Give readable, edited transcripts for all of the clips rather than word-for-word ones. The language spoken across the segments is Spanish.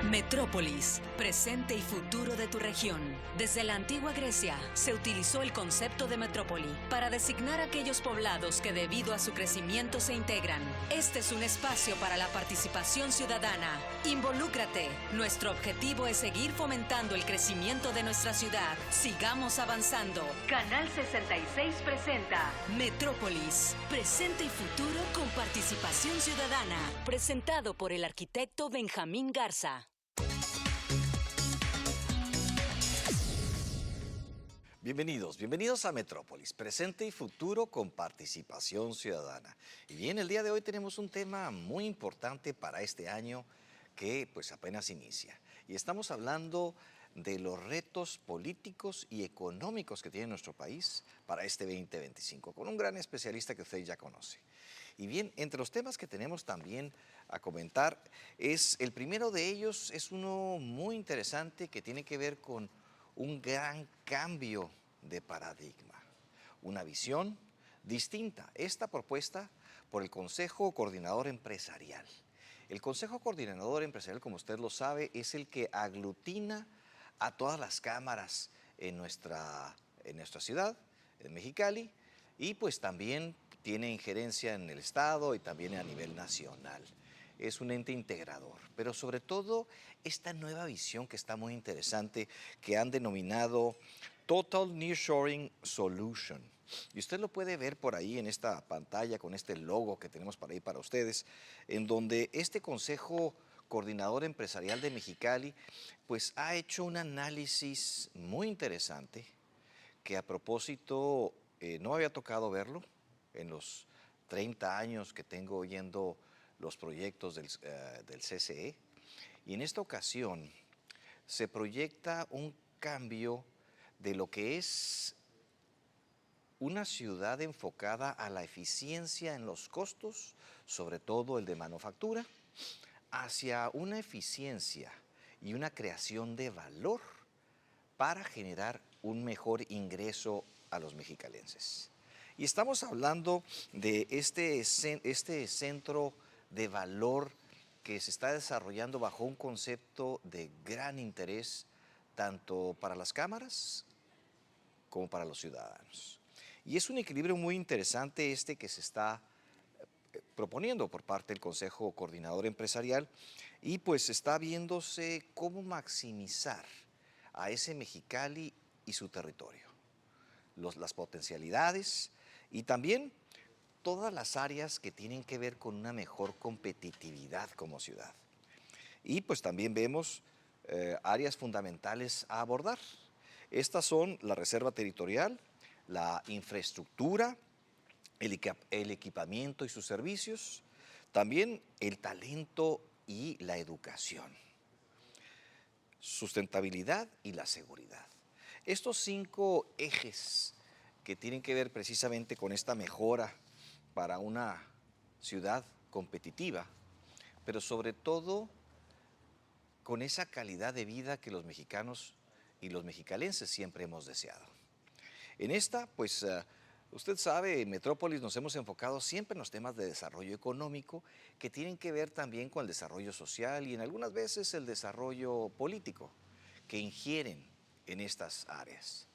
Metrópolis, presente y futuro de tu región. Desde la antigua Grecia se utilizó el concepto de metrópoli para designar aquellos poblados que debido a su crecimiento se integran. Este es un espacio para la participación ciudadana. Involúcrate. Nuestro objetivo es seguir fomentando el crecimiento de nuestra ciudad. Sigamos avanzando. Canal 66 presenta Metrópolis, presente y futuro con participación ciudadana. Presentado por el arquitecto Benjamín Garza. Bienvenidos a Metrópolis, presente y futuro con participación ciudadana. Y bien, el día de hoy tenemos un tema muy importante para este año que pues apenas inicia. Y estamos hablando de los retos políticos y económicos que tiene nuestro país para este 2025, con un gran especialista que usted ya conoce. Y bien, entre los temas que tenemos también a comentar, el primero de ellos es uno muy interesante que tiene que ver con un gran cambio de paradigma, una visión distinta, esta propuesta por el Consejo Coordinador Empresarial. El Consejo Coordinador Empresarial, como usted lo sabe, es el que aglutina a todas las cámaras en nuestra ciudad, en Mexicali, y pues también tiene injerencia en el Estado y también a nivel nacional. Es un ente integrador, pero sobre todo esta nueva visión que está muy interesante, que han denominado Total Nearshoring Solution. Y usted lo puede ver por ahí en esta pantalla con este logo que tenemos para ahí para ustedes, en donde este Consejo Coordinador Empresarial de Mexicali pues ha hecho un análisis muy interesante que a propósito no me había tocado verlo en los 30 años que tengo oyendo los proyectos del CCE, y en esta ocasión se proyecta un cambio de lo que es una ciudad enfocada a la eficiencia en los costos, sobre todo el de manufactura, hacia una eficiencia y una creación de valor para generar un mejor ingreso a los mexicalenses. Y estamos hablando de este centro de valor que se está desarrollando bajo un concepto de gran interés tanto para las cámaras como para los ciudadanos. Y es un equilibrio muy interesante que se está proponiendo por parte del Consejo Coordinador Empresarial, y pues está viéndose cómo maximizar a ese Mexicali y su territorio, las potencialidades y también todas las áreas que tienen que ver con una mejor competitividad como ciudad. Y pues también vemos áreas fundamentales a abordar. Estas son la reserva territorial, la infraestructura, el equipamiento y sus servicios, también el talento y la educación, sustentabilidad y la seguridad. Estos 5 ejes que tienen que ver precisamente con esta mejora para una ciudad competitiva, pero sobre todo con esa calidad de vida que los mexicanos y los mexicalenses siempre hemos deseado. En esta, pues, usted sabe, en Metrópolis nos hemos enfocado siempre en los temas de desarrollo económico que tienen que ver también con el desarrollo social y en algunas veces el desarrollo político que ingieren en estas áreas.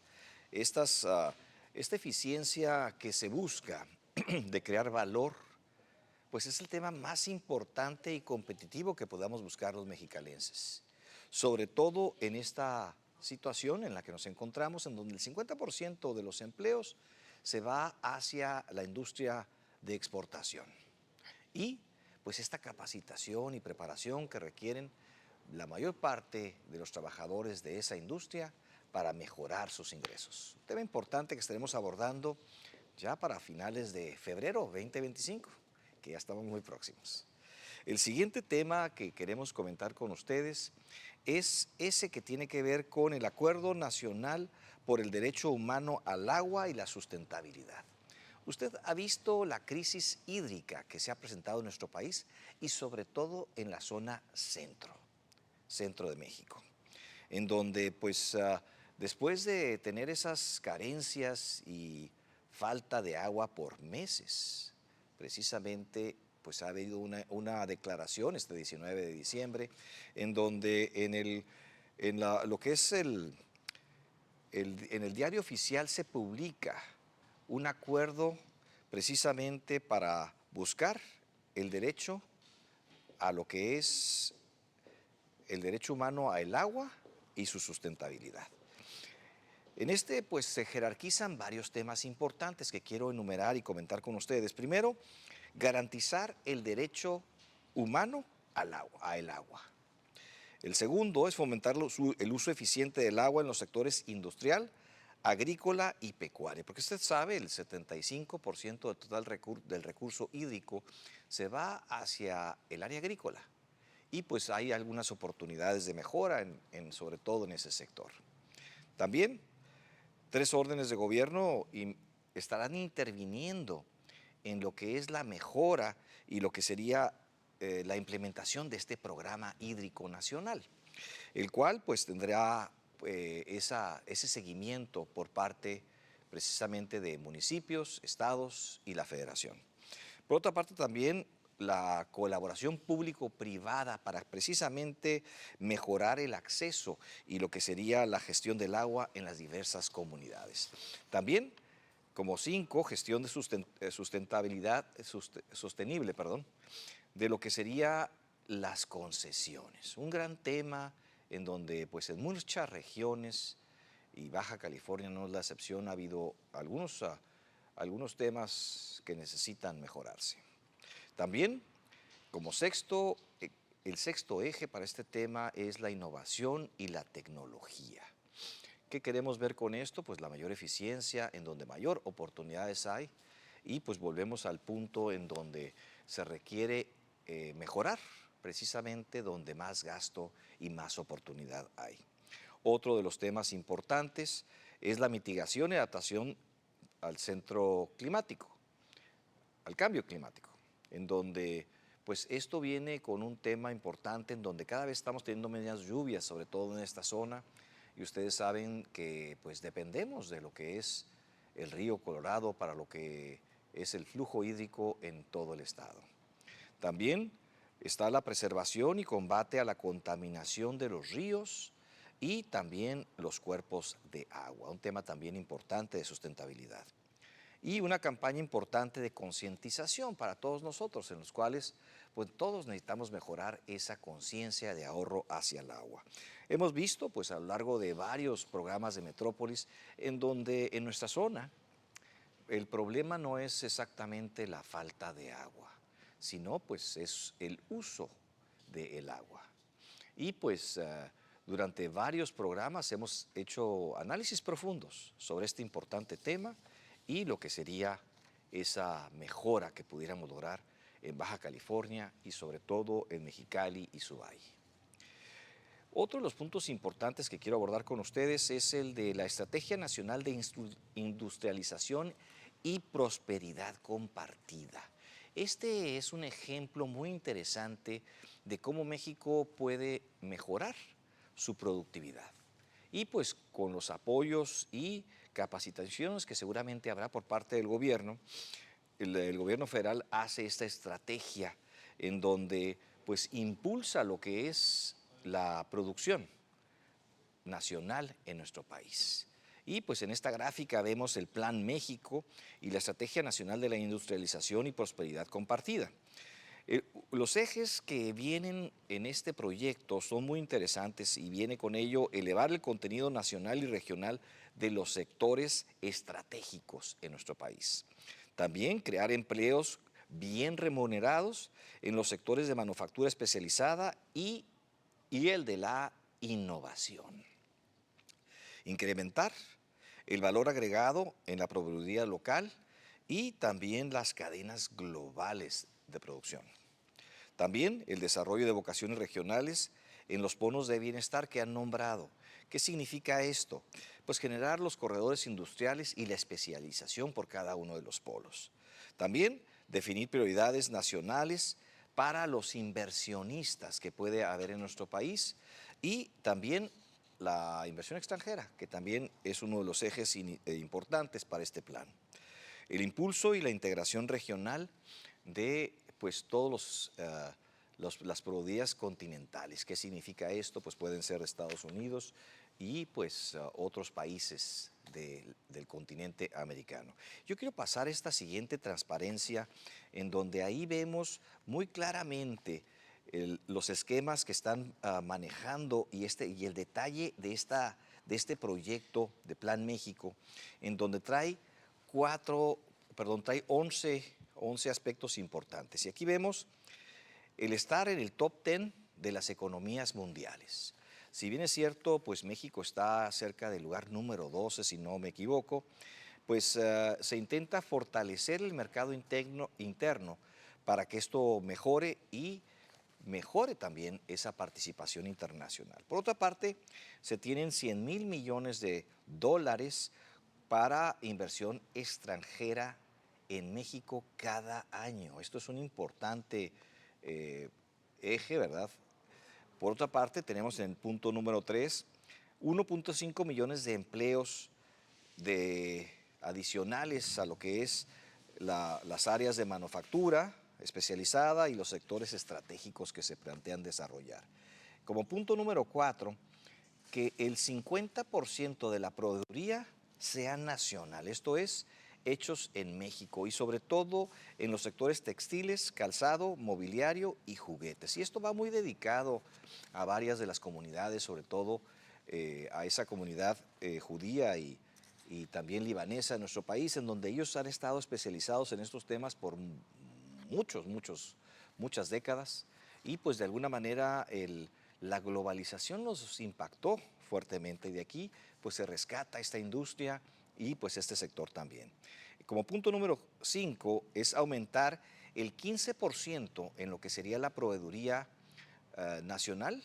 Esta eficiencia que se busca de crear valor, pues es el tema más importante y competitivo que podamos buscar los mexicalenses, sobre todo en esta situación en la que nos encontramos, en donde el 50% de los empleos se va hacia la industria de exportación. Y pues esta capacitación y preparación que requieren la mayor parte de los trabajadores de esa industria para mejorar sus ingresos. Un tema importante que estaremos abordando ya para finales de febrero 2025, que ya estamos muy próximos. El siguiente tema que queremos comentar con ustedes es ese que tiene que ver con el Acuerdo Nacional por el Derecho Humano al Agua y la Sustentabilidad. Usted ha visto la crisis hídrica que se ha presentado en nuestro país y sobre todo en la zona centro de México, en donde pues después de tener esas carencias y falta de agua por meses, precisamente pues ha habido una declaración este 19 de diciembre en donde lo que es en el diario oficial se publica un acuerdo precisamente para buscar el derecho a lo que es el derecho humano al agua y su sustentabilidad. En pues se jerarquizan varios temas importantes que quiero enumerar y comentar con ustedes. Primero, garantizar el derecho humano al agua, a el agua. El segundo es fomentar el uso eficiente del agua en los sectores industrial, agrícola y pecuaria, porque usted sabe, el 75% del total del recurso hídrico se va hacia el área agrícola y pues hay algunas oportunidades de mejora, sobre todo en ese sector. También, 3 órdenes de gobierno estarán interviniendo en lo que es la mejora y lo que sería la implementación de este programa hídrico nacional, el cual pues tendrá ese seguimiento por parte precisamente de municipios, estados y la federación. Por otra parte también la colaboración público-privada para precisamente mejorar el acceso y lo que sería la gestión del agua en las diversas comunidades. También, como 5, gestión de sustentabilidad, sostenible, de lo que sería las concesiones. Un gran tema en donde pues en muchas regiones, y Baja California no es la excepción, ha habido algunos temas que necesitan mejorarse. También, como el sexto eje para este tema es la innovación y la tecnología. ¿Qué queremos ver con esto? Pues la mayor eficiencia, en donde mayor oportunidades hay, y pues volvemos al punto en donde se requiere mejorar, precisamente donde más gasto y más oportunidad hay. Otro de los temas importantes es la mitigación y adaptación al cambio climático, en donde pues esto viene con un tema importante en donde cada vez estamos teniendo menos lluvias, sobre todo en esta zona, y ustedes saben que pues dependemos de lo que es el río Colorado para lo que es el flujo hídrico en todo el estado. También está la preservación y combate a la contaminación de los ríos y también los cuerpos de agua, un tema también importante de sustentabilidad. Y una campaña importante de concientización para todos nosotros, en los cuales pues, todos necesitamos mejorar esa conciencia de ahorro hacia el agua. Hemos visto pues, a lo largo de varios programas de Metrópolis en donde en nuestra zona el problema no es exactamente la falta de agua, sino pues es el uso del agua. Y pues durante varios programas hemos hecho análisis profundos sobre este importante tema y lo que sería esa mejora que pudiéramos lograr en Baja California y sobre todo en Mexicali y su valle. Otro de los puntos importantes que quiero abordar con ustedes es el de la Estrategia Nacional de Industrialización y Prosperidad Compartida. Este es un ejemplo muy interesante de cómo México puede mejorar su productividad. Y pues con los apoyos y capacitaciones que seguramente habrá por parte del gobierno, el gobierno federal hace esta estrategia en donde pues impulsa lo que es la producción nacional en nuestro país. Y pues en esta gráfica vemos el Plan México y la Estrategia Nacional de la Industrialización y Prosperidad Compartida. Los ejes que vienen en este proyecto son muy interesantes y viene con ello elevar el contenido nacional y regional de los sectores estratégicos en nuestro país. También crear empleos bien remunerados en los sectores de manufactura especializada y el de la innovación. Incrementar el valor agregado en la productividad local y también las cadenas globales de producción. También el desarrollo de vocaciones regionales en los polos de bienestar que han nombrado. ¿Qué significa esto? Pues generar los corredores industriales y la especialización por cada uno de los polos. También definir prioridades nacionales para los inversionistas que puede haber en nuestro país y también la inversión extranjera, que también es uno de los ejes importantes para este plan. El impulso y la integración regional de pues todos las proveedorías continentales. ¿Qué significa esto? Pues pueden ser Estados Unidos y pues otros países del continente americano. Yo quiero pasar esta siguiente transparencia en donde ahí vemos muy claramente los esquemas que están manejando y el detalle de este proyecto de Plan México, en donde trae trae 11 aspectos importantes. Y aquí vemos el estar en el top 10 de las economías mundiales. Si bien es cierto, pues México está cerca del lugar número 12, si no me equivoco, pues se intenta fortalecer el mercado interno para que esto mejore y mejore también esa participación internacional. Por otra parte, se tienen 100,000 millones de dólares para inversión extranjera en México cada año. Esto es un importante eje, ¿verdad? Por otra parte, tenemos en el punto número 3, 1.5 millones de empleos adicionales a lo que es las áreas de manufactura especializada y los sectores estratégicos que se plantean desarrollar. Como punto número 4, que el 50% de la proveeduría sea nacional, esto es, hechos en México y sobre todo en los sectores textiles, calzado, mobiliario y juguetes. Y esto va muy dedicado a varias de las comunidades, sobre todo a esa comunidad judía y también libanesa en nuestro país, en donde ellos han estado especializados en estos temas por muchas décadas y pues de alguna manera la globalización los impactó fuertemente y de aquí pues se rescata esta industria y pues este sector también. Como punto número 5 es aumentar el 15% en lo que sería la proveeduría nacional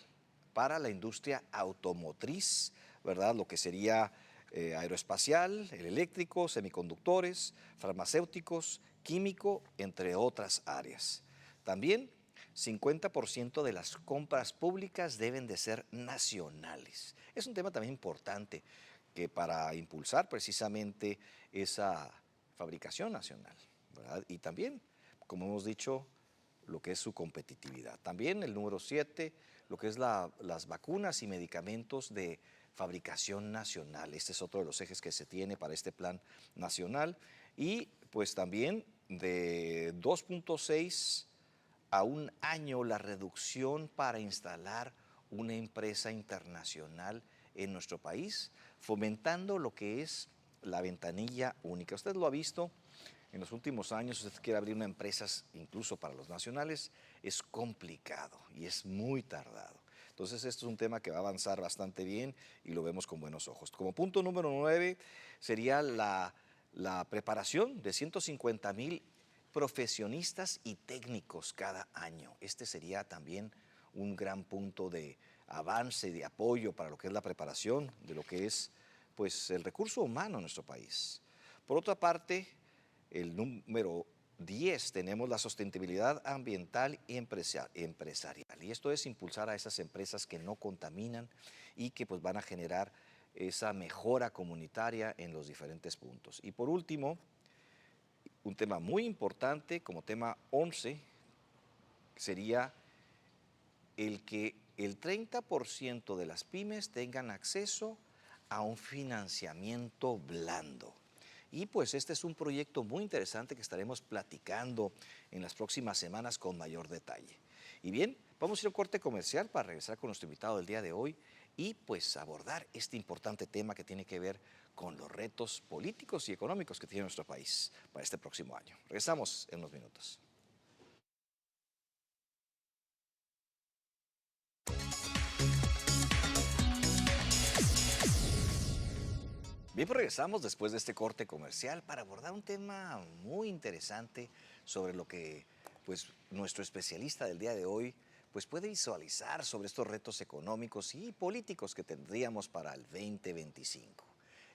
para la industria automotriz, ¿verdad? Lo que sería aeroespacial, el eléctrico, semiconductores, farmacéuticos, químico, entre otras áreas. También 50% de las compras públicas deben de ser nacionales. Es un tema también importante que para impulsar precisamente esa fabricación nacional, ¿verdad? Y también, como hemos dicho, lo que es su competitividad. También el número 7, lo que es las vacunas y medicamentos de fabricación nacional. Este es otro de los ejes que se tiene para este plan nacional. Y pues también de 2.6 a un año la reducción para instalar una empresa internacional en nuestro país, fomentando lo que es la ventanilla única. Usted lo ha visto en los últimos años, si usted quiere abrir una empresa, incluso para los nacionales, es complicado y es muy tardado. Entonces, esto es un tema que va a avanzar bastante bien y lo vemos con buenos ojos. Como punto número 9 sería la preparación de 150,000 profesionistas y técnicos cada año. Este sería también un gran punto de avance y de apoyo para lo que es la preparación de lo que es pues, el recurso humano en nuestro país. Por otra parte, el número 10 tenemos la sostenibilidad ambiental y empresarial. Y esto es impulsar a esas empresas que no contaminan y que pues, van a generar esa mejora comunitaria en los diferentes puntos. Y por último, un tema muy importante como tema 11 sería el que el 30% de las pymes tengan acceso a un financiamiento blando. Y pues este es un proyecto muy interesante que estaremos platicando en las próximas semanas con mayor detalle. Y bien, vamos a ir a un corte comercial para regresar con nuestro invitado del día de hoy y pues abordar este importante tema que tiene que ver con los retos políticos y económicos que tiene nuestro país para este próximo año. Regresamos en unos minutos. Bien, pues regresamos después de este corte comercial para abordar un tema muy interesante sobre lo que pues, nuestro especialista del día de hoy pues, puede visualizar sobre estos retos económicos y políticos que tendríamos para el 2025.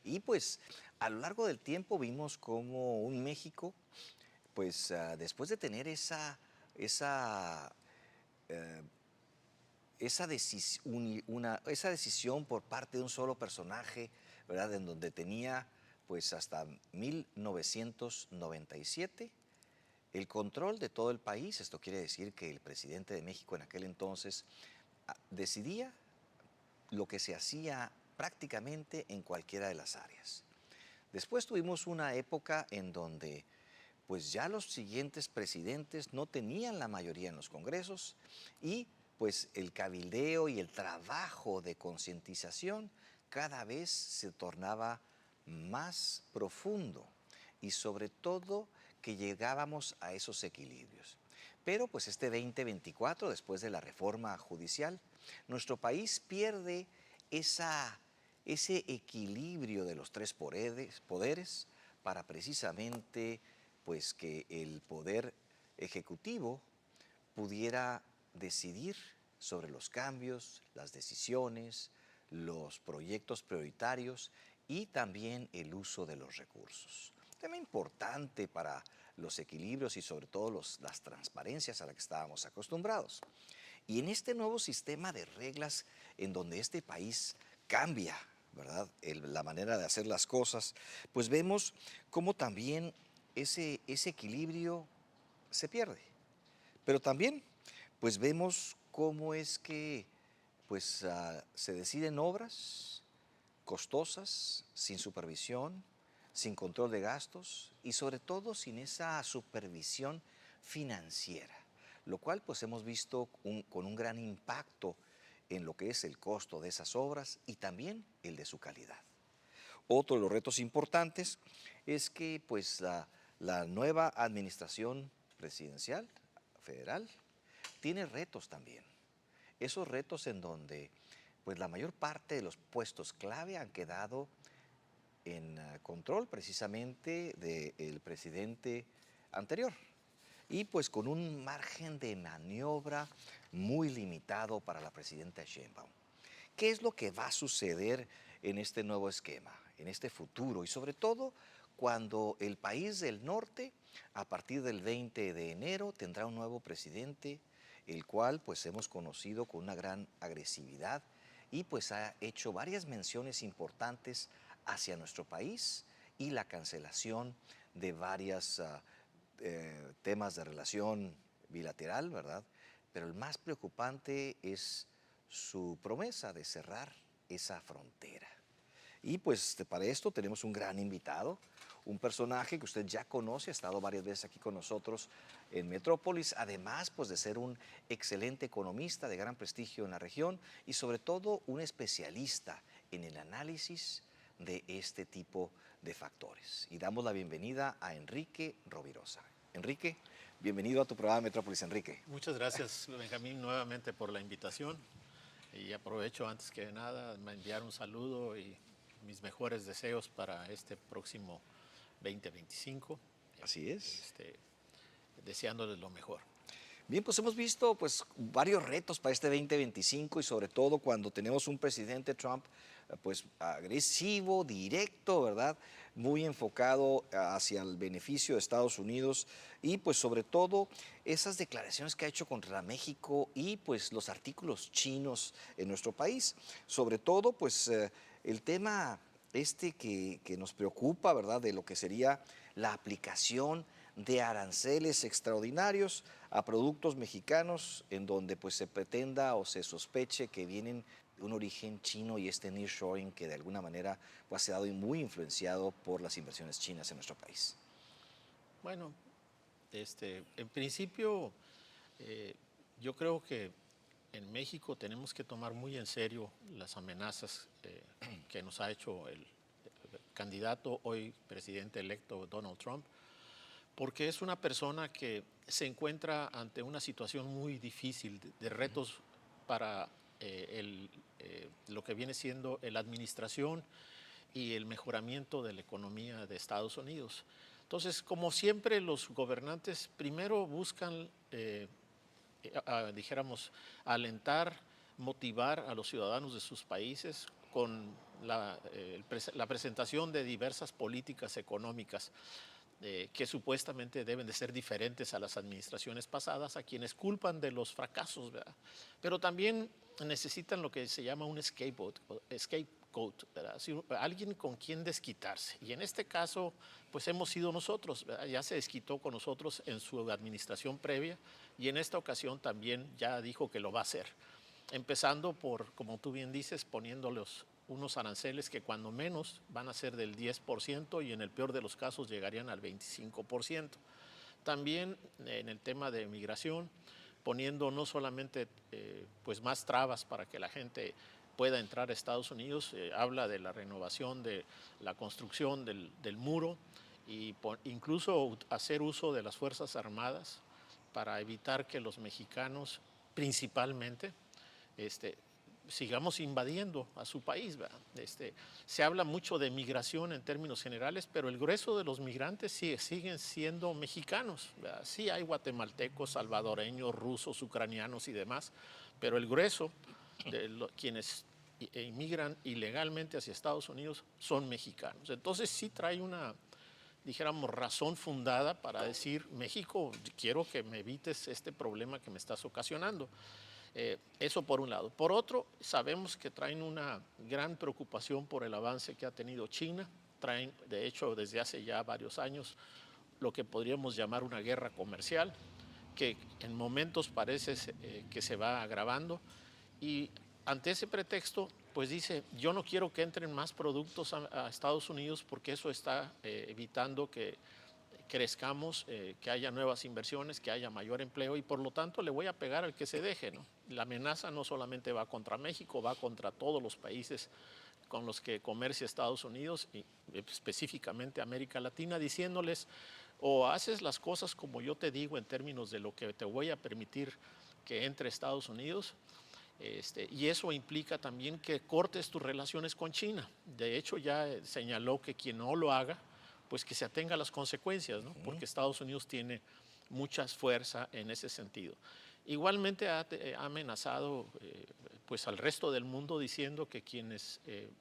Y pues a lo largo del tiempo vimos como un México, pues después de tener eh, esa decisión por parte de un solo personaje, ¿verdad? En donde tenía pues hasta 1997 el control de todo el país. Esto quiere decir que el presidente de México en aquel entonces decidía lo que se hacía prácticamente en cualquiera de las áreas. Después tuvimos una época en donde pues ya los siguientes presidentes no tenían la mayoría en los congresos y pues el cabildeo y el trabajo de concientización cada vez se tornaba más profundo y sobre todo que llegábamos a esos equilibrios. Pero pues este 2024, después de la reforma judicial, nuestro país pierde ese equilibrio de los tres poderes para precisamente pues que el poder ejecutivo pudiera decidir sobre los cambios, las decisiones, los proyectos prioritarios y también el uso de los recursos. Tema importante para los equilibrios y sobre todo las transparencias a las que estábamos acostumbrados. Y en este nuevo sistema de reglas en donde este país cambia, ¿verdad?, la manera de hacer las cosas, pues vemos cómo también ese equilibrio se pierde. Pero también pues vemos cómo es que pues, se deciden obras costosas, sin supervisión, sin control de gastos y sobre todo sin esa supervisión financiera, lo cual pues hemos visto con un gran impacto en lo que es el costo de esas obras y también el de su calidad. Otro de los retos importantes es que pues la nueva administración presidencial federal tiene retos también. Esos retos en donde pues la mayor parte de los puestos clave han quedado en control precisamente del presidente anterior y pues con un margen de maniobra muy limitado para la presidenta Sheinbaum. ¿Qué es lo que va a suceder en este nuevo esquema, en este futuro y sobre todo cuando el país del norte a partir del 20 de enero tendrá un nuevo presidente, el cual pues hemos conocido con una gran agresividad y pues ha hecho varias menciones importantes hacia nuestro país y la cancelación de varios temas de relación bilateral, ¿verdad? Pero el más preocupante es su promesa de cerrar esa frontera. Y pues para esto tenemos un gran invitado, un personaje que usted ya conoce, ha estado varias veces aquí con nosotros en Metrópolis, además pues de ser un excelente economista de gran prestigio en la región y sobre todo un especialista en el análisis de este tipo de factores. Y damos la bienvenida a Enrique Rovirosa. Enrique, bienvenido a tu programa Metrópolis, Enrique. Muchas gracias, Benjamín, nuevamente por la invitación. Y aprovecho antes que nada enviar un saludo y mis mejores deseos para este próximo 2025. Así es. Deseándoles lo mejor. Bien, pues hemos visto pues varios retos para este 2025 y sobre todo cuando tenemos un presidente Trump pues agresivo, directo, ¿verdad? Muy enfocado hacia el beneficio de Estados Unidos y pues sobre todo esas declaraciones que ha hecho contra México y pues los artículos chinos en nuestro país. Sobre todo pues el tema que nos preocupa, ¿verdad? De lo que sería la aplicación de aranceles extraordinarios a productos mexicanos en donde pues se pretenda o se sospeche que vienen de un origen chino y este nearshoring que de alguna manera pues, ha sido muy influenciado por las inversiones chinas en nuestro país. Bueno, en principio yo creo que en México tenemos que tomar muy en serio las amenazas que nos ha hecho el candidato, hoy presidente electo Donald Trump, porque es una persona que se encuentra ante una situación muy difícil de retos para lo que viene siendo la administración y el mejoramiento de la economía de Estados Unidos. Entonces, como siempre, los gobernantes primero buscan, dijéramos, alentar, motivar a los ciudadanos de sus países con la presentación de diversas políticas económicas que supuestamente deben de ser diferentes a las administraciones pasadas, a quienes culpan de los fracasos, ¿verdad? Pero también necesitan lo que se llama un scapegoat, scapegoat, ¿verdad? Alguien con quien desquitarse. Y en este caso, pues hemos sido nosotros, ¿verdad? Ya se desquitó con nosotros en su administración previa y en esta ocasión también ya dijo que lo va a hacer. Empezando por, como tú bien dices, poniéndoles unos aranceles que cuando menos van a ser del 10% y en el peor de los casos llegarían al 25%. También en el tema de migración, poniendo no solamente pues más trabas para que la gente pueda entrar a Estados Unidos, habla de la renovación de la construcción del muro y incluso hacer uso de las Fuerzas Armadas para evitar que los mexicanos principalmente sigamos invadiendo a su país, ¿verdad? Se habla mucho de migración en términos generales, pero el grueso de los migrantes siguen siendo mexicanos, ¿verdad? Sí hay guatemaltecos, salvadoreños, rusos, ucranianos y demás, pero el grueso de quienes inmigran ilegalmente hacia Estados Unidos son mexicanos. Entonces sí trae una, dijéramos, razón fundada para decir, México, quiero que me evites este problema que me estás ocasionando. Eso por un lado. Por otro, sabemos que traen una gran preocupación por el avance que ha tenido China. Traen, de hecho, desde hace ya varios años, lo que podríamos llamar una guerra comercial, que en momentos parece que se va agravando. Y ante ese pretexto, pues dice, yo no quiero que entren más productos a Estados Unidos porque eso está evitando que crezcamos, que haya nuevas inversiones, que haya mayor empleo y por lo tanto le voy a pegar al que se deje, ¿no? La amenaza no solamente va contra México, va contra todos los países con los que comercia Estados Unidos y específicamente América Latina, diciéndoles o haces las cosas como yo te digo en términos de lo que te voy a permitir que entre Estados Unidos. Y eso implica también que cortes tus relaciones con China. De hecho, ya señaló que quien no lo haga, pues que se atenga a las consecuencias, ¿no? Porque Estados Unidos tiene mucha fuerza en ese sentido. Igualmente ha amenazado pues al resto del mundo diciendo que quienes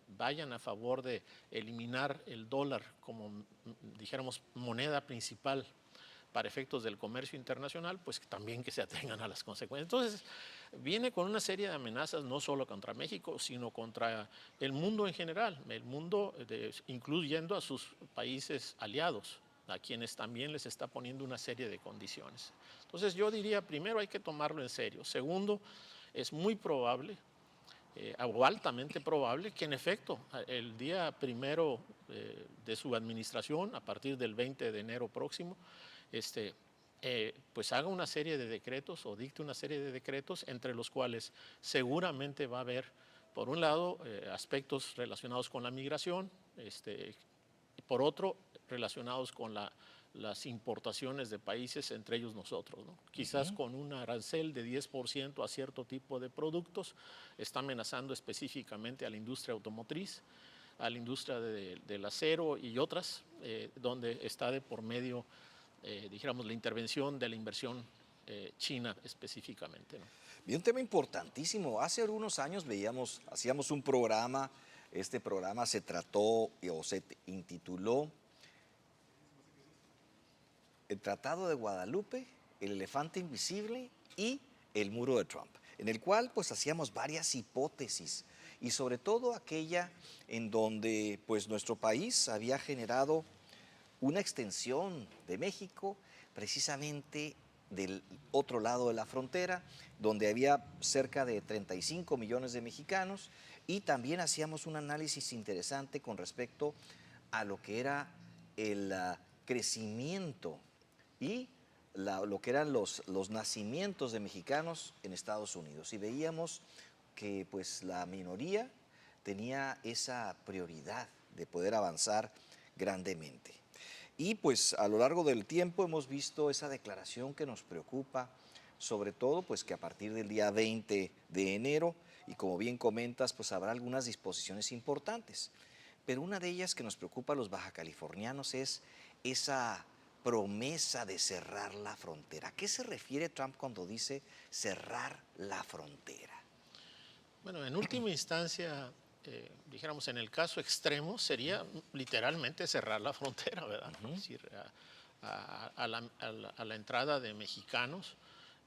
vayan a favor de eliminar el dólar como, dijéramos, moneda principal para efectos del comercio internacional, pues también que se atengan a las consecuencias. Entonces, viene con una serie de amenazas no solo contra México, sino contra el mundo en general, el mundo incluyendo a sus países aliados, a quienes también les está poniendo una serie de condiciones. Entonces, yo diría, primero hay que tomarlo en serio. Segundo, es muy probable, o altamente probable, que en efecto el día primero de su administración, a partir del 20 de enero próximo, pues haga una serie de decretos o dicte una serie de decretos entre los cuales seguramente va a haber, por un lado, aspectos relacionados con la migración, por otro, relacionados con las importaciones de países, entre ellos nosotros, ¿no? Quizás con un arancel de 10% a cierto tipo de productos, está amenazando específicamente a la industria automotriz, a la industria del acero y otras, donde está de por medio dijéramos, la intervención de la inversión china específicamente, ¿no? Y un tema importantísimo. Hace algunos años hacíamos un programa, este programa se trató o se intituló El Tratado de Guadalupe, el elefante invisible y el muro de Trump, en el cual pues hacíamos varias hipótesis y sobre todo aquella en donde pues nuestro país había generado una extensión de México precisamente del otro lado de la frontera, donde había cerca de 35 millones de mexicanos y también hacíamos un análisis interesante con respecto a lo que era el crecimiento y lo que eran los nacimientos de mexicanos en Estados Unidos. Y veíamos que pues la minoría tenía esa prioridad de poder avanzar grandemente. Y pues a lo largo del tiempo hemos visto esa declaración que nos preocupa, sobre todo pues que a partir del día 20 de enero, y como bien comentas, pues habrá algunas disposiciones importantes. Pero una de ellas que nos preocupa a los bajacalifornianos es esa promesa de cerrar la frontera. ¿A qué se refiere Trump cuando dice cerrar la frontera? Bueno, en última instancia, dijéramos, en el caso extremo, sería literalmente cerrar la frontera, ¿verdad? Es decir, a la entrada de mexicanos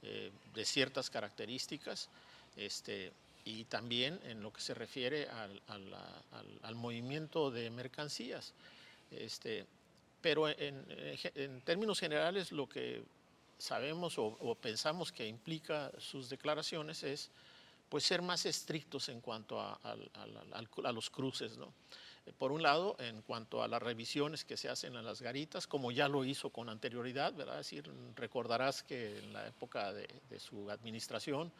de ciertas características, y también en lo que se refiere al movimiento de mercancías. Pero en términos generales lo que sabemos o pensamos que implica sus declaraciones es pues ser más estrictos en cuanto a los cruces, ¿no? Por un lado, en cuanto a las revisiones que se hacen en las garitas, como ya lo hizo con anterioridad, ¿verdad? Es decir, recordarás que en la época de su administración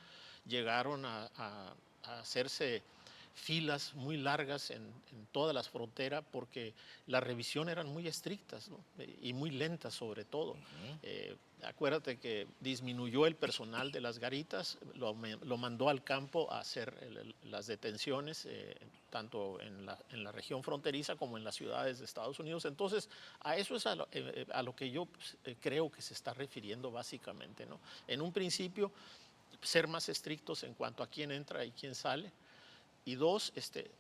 llegaron a hacerse filas muy largas en todas las fronteras porque la revisión eran muy estrictas, ¿no? Y muy lentas sobre todo. Acuérdate que disminuyó el personal de las garitas, lo mandó al campo a hacer las detenciones, tanto en la región fronteriza como en las ciudades de Estados Unidos. Entonces, a eso es a lo que yo creo que se está refiriendo básicamente, ¿no? En un principio, ser más estrictos en cuanto a quién entra y quién sale. Y dos,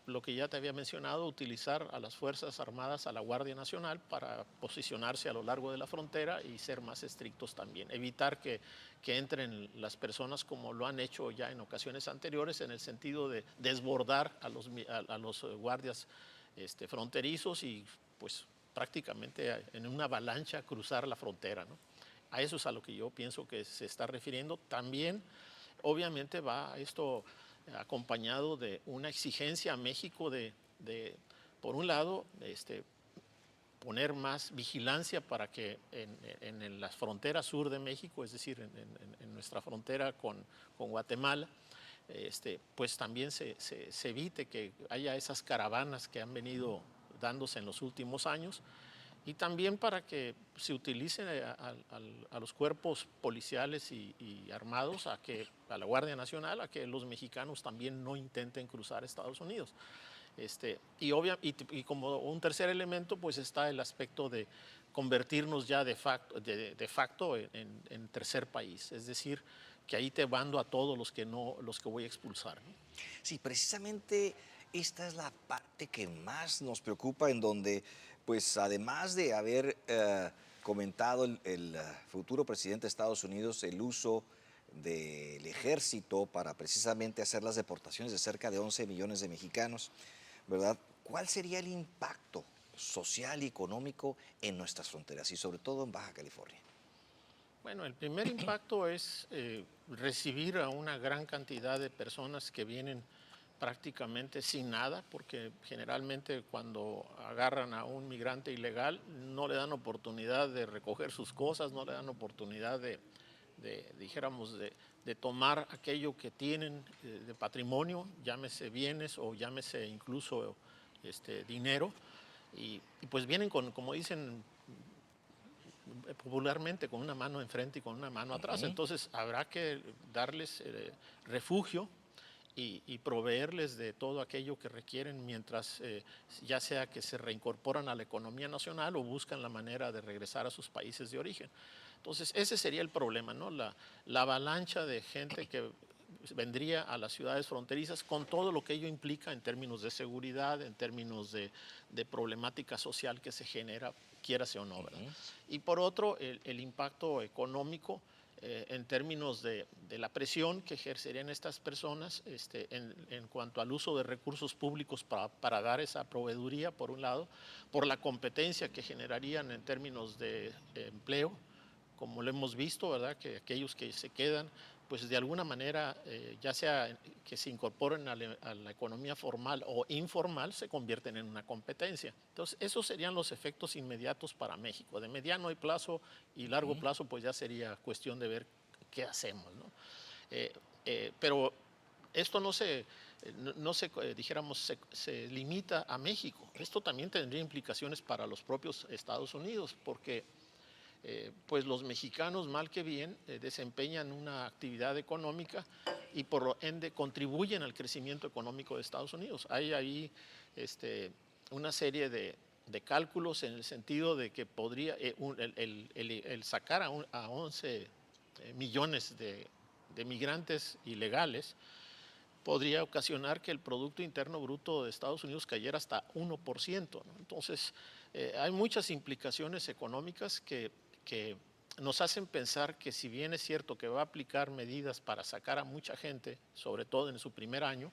lo que ya te había mencionado, utilizar a las Fuerzas Armadas, a la Guardia Nacional, para posicionarse a lo largo de la frontera y ser más estrictos también. Evitar que entren las personas como lo han hecho ya en ocasiones anteriores, en el sentido de desbordar a los guardias fronterizos y pues prácticamente en una avalancha cruzar la frontera, ¿no? A eso es a lo que yo pienso que se está refiriendo. También, obviamente, va esto acompañado de una exigencia a México por un lado, poner más vigilancia para que en la frontera sur de México, es decir, en nuestra frontera con Guatemala, pues también se evite que haya esas caravanas que han venido dándose en los últimos años, y también para que se utilicen a los cuerpos policiales y armados, a la Guardia Nacional, a que los mexicanos también no intenten cruzar Estados Unidos. Y como un tercer elemento, pues está el aspecto de convertirnos ya de facto en tercer país, es decir, que ahí te mando a todos los que voy a expulsar, ¿no? Sí, precisamente esta es la parte que más nos preocupa, en donde, pues además de haber comentado el futuro presidente de Estados Unidos el uso del ejército para precisamente hacer las deportaciones de cerca de 11 millones de mexicanos, ¿verdad? ¿Cuál sería el impacto social y económico en nuestras fronteras y sobre todo en Baja California? Bueno, el primer impacto es recibir a una gran cantidad de personas que vienen prácticamente sin nada, porque generalmente cuando agarran a un migrante ilegal no le dan oportunidad de recoger sus cosas, no le dan oportunidad dijéramos, de tomar aquello que tienen de patrimonio, llámese bienes o llámese incluso dinero, y pues vienen como dicen popularmente, con una mano enfrente y con una mano atrás. Entonces habrá que darles refugio y proveerles de todo aquello que requieren mientras, ya sea que se reincorporan a la economía nacional o buscan la manera de regresar a sus países de origen. Entonces ese sería el problema, ¿no? La avalancha de gente que vendría a las ciudades fronterizas con todo lo que ello implica en términos de seguridad, en términos de problemática social que se genera, quiérase o no, ¿verdad? Y por otro, el impacto económico, en términos de la presión que ejercerían estas personas en cuanto al uso de recursos públicos para dar esa proveeduría, por un lado, por la competencia que generarían en términos de empleo, como lo hemos visto, ¿verdad? Que aquellos que se quedan, pues de alguna manera, ya sea que se incorporen a la economía formal o informal, se convierten en una competencia. Entonces, esos serían los efectos inmediatos para México. De mediano plazo y largo plazo, pues ya sería cuestión de ver qué hacemos, ¿no? Pero esto dijéramos, se limita a México. Esto también tendría implicaciones para los propios Estados Unidos, porque pues los mexicanos, mal que bien, desempeñan una actividad económica y por lo ende contribuyen al crecimiento económico de Estados Unidos. Hay ahí una serie de cálculos en el sentido de que podría el sacar a 11 millones de migrantes ilegales podría ocasionar que el Producto Interno Bruto de Estados Unidos cayera hasta 1%, ¿no? Entonces, hay muchas implicaciones económicas que nos hacen pensar que si bien es cierto que va a aplicar medidas para sacar a mucha gente, sobre todo en su primer año,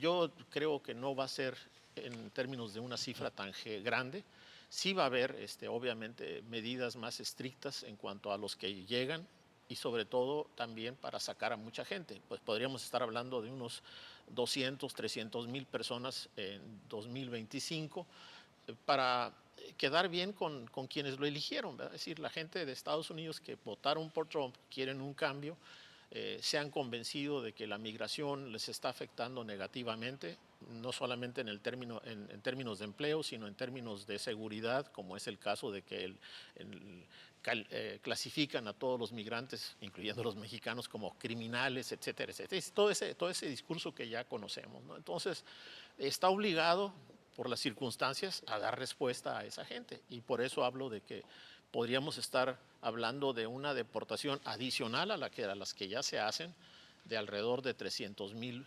yo creo que no va a ser en términos de una cifra tan grande. Sí va a haber, obviamente, medidas más estrictas en cuanto a los que llegan y sobre todo también para sacar a mucha gente. Pues podríamos estar hablando de unos 200, 300 mil personas en 2025 para quedar bien con quienes lo eligieron, ¿verdad? Es decir, la gente de Estados Unidos que votaron por Trump quieren un cambio, se han convencido de que la migración les está afectando negativamente, no solamente en términos de empleo, sino en términos de seguridad, como es el caso de que clasifican a todos los migrantes, incluyendo los mexicanos, como criminales, etcétera, etcétera. Es todo ese discurso que ya conocemos, ¿no? Entonces, está obligado por las circunstancias a dar respuesta a esa gente, y por eso hablo de que podríamos estar hablando de una deportación adicional a las que ya se hacen, de alrededor de 300,000